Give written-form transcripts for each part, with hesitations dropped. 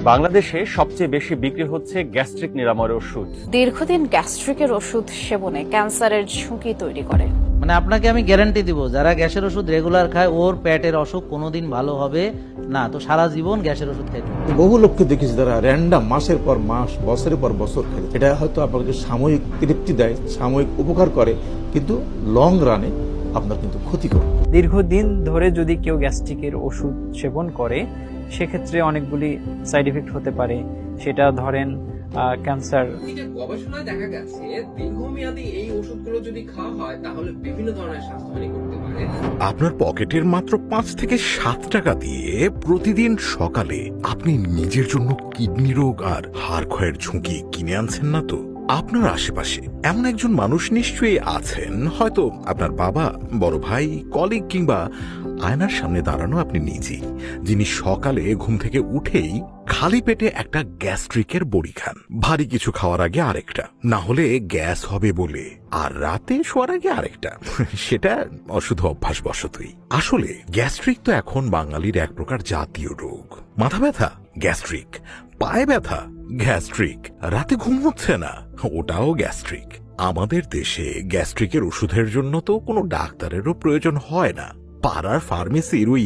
বাংলাদেশে সবচেয়ে বেশি বিক্রি হচ্ছে গ্যাস্ট্রিক নিরাময়ের ওষুধ। দীর্ঘদিন গ্যাস্ট্রিকের ওষুধ সেবনে ক্যান্সারের ঝুঁকি তৈরি করে। মানে আপনাকে আমি গ্যারান্টি দিব, যারা গ্যাসের ওষুধ রেগুলার খায় ওর পেটের অসুখ কোনোদিন ভালো হবে না। তো সারা জীবন গ্যাসের ওষুধ খাইতে। বহু লোককে দেখেছি যারা র্যান্ডাম মাসের পর মাস বছরের পর বছর খেলে। এটা হয়তো আপনাকে সাময়িক তৃপ্তি দেয়, সাময়িক উপকার করে, কিন্তু লং রানে আপনার কিন্তু ক্ষতি করে। দীর্ঘদিন ধরে যদি কেউ গ্যাস্ট্রিকের ওষুধ সেবন করে সেক্ষেত্রে অনেকগুলি সাইড এফেক্ট হতে পারে। সেটা ধরেন ক্যান্সার। গবেষণায় দেখা গেছে দীর্ঘমেয়াদী এই ওষুধগুলো যদি খাওয়া হয় তাহলে বিভিন্ন ধরনের স্বাস্থ্যহানি করতে পারে। আপনার পকেটের মাত্র 5 থেকে 7 টাকা দিয়ে প্রতিদিন সকালে আপনি নিজের জন্য কিডনি রোগ আর হাড় ক্ষয়ের ঝুঁকি কিনে আনছেন না তো? আপনার আশেপাশে এমন একজন মানুষ নিশ্চয়ই আছেন, হয়তো আপনার বাবা, বড় ভাই, কলিগ কিংবা আয়নার সামনে দাঁড়ানো আপনি নিজেই, যিনি সকালে ঘুম থেকে উঠেই খালি পেটে একটা গ্যাস্ট্রিকের বড়ি খান, ভারী কিছু খাওয়ার আগে আরেকটা, না হলে গ্যাস হবে বলে, আর রাতে শোয়ার আগে আরেকটা। সেটা অশুদ্ধ অভ্যাস বশতই। আসলে গ্যাস্ট্রিক তো এখন বাঙালির এক প্রকার জাতীয় রোগ। মাথা ব্যথা, গ্যাস্ট্রিক। পায়ে ব্যথা, গ্যাস্ট্রিক। রাতে ঘুম হচ্ছে না, ওটাও গ্যাস্ট্রিক। আমাদের দেশে গ্যাস্ট্রিকের ওষুধের জন্য তো কোনো ডাক্তারেরও প্রয়োজন হয় না। পাড়ার ফার্মেসির ওই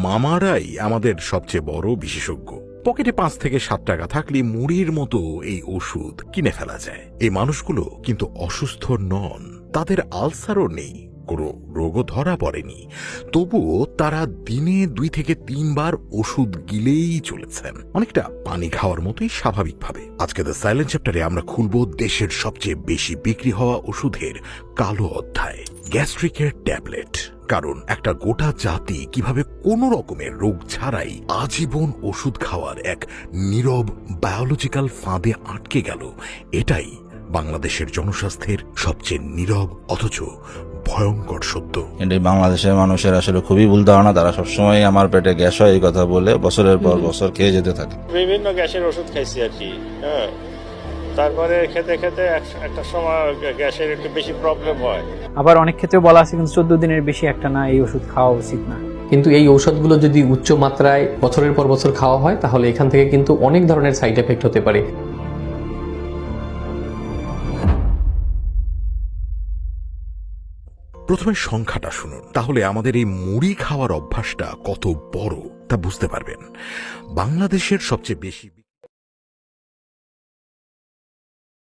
মামারাই আমাদের সবচেয়ে বড় বিশেষজ্ঞ। পকেটে 5 থেকে 7 টাকা থাকলে মুড়ির মতো এই ওষুধ কিনে ফেলা যায়। এই মানুষগুলো কিন্তু অসুস্থ নন, তাদের আলসারও নেই, কোনো রোগও ধরা পড়েনি, তবুও তারা দিনে 2 থেকে 3 বার ওষুধ গিলেই চলেছেন, অনেকটা পানি খাওয়ার মতোই স্বাভাবিকভাবে। আজকে দ্য সাইলেন্ট চ্যাপ্টারে আমরা খুলব দেশের সবচেয়ে বেশি বিক্রি হওয়া ওষুধের কালো অধ্যায়, গ্যাস্ট্রিকের ট্যাবলেট। কারণ একটা গোটা জাতি কিভাবে কোনো রকমের রোগ ছাড়াই আজীবন ওষুধ খাওয়ার এক নীরব বায়োলজিক্যাল ফাঁদে আটকে গেল, এটাই বাংলাদেশের জনস্বাস্থ্যের সবচেয়ে নীরব অথচ ভয়ঙ্কর সত্য। কিন্তু বাংলাদেশের মানুষের আসলে খুবই ভুল ধারণা। তারা সবসময় আমার পেটে গ্যাস হয় এই কথা বলে বছরের পর বছর খেয়ে যেতে থাকে। বিভিন্ন গ্যাসের ওষুধ খাইছি আর কি, হ্যাঁ। তারপরে খেতে খেতে একটা সময় গ্যাসের একটু বেশি প্রবলেম হয়। আবার অনেক ক্ষেত্রে বলা আছে কিন্তু 14 দিনের বেশি একটা না এই ওষুধ খাওয়া উচিত না। কিন্তু এই ঔষধগুলো যদি উচ্চ মাত্রায় বছরের পর বছর খাওয়া হয় তাহলে এখান থেকে কিন্তু অনেক ধরনের সাইড এফেক্ট হতে পারে। প্রথমে সংখ্যাটা শুনুন, তাহলে আমাদের এই মুড়ি খাওয়ার অভ্যাসটা কত বড় তা বুঝতে পারবেন। বাংলাদেশের সবচেয়ে বেশি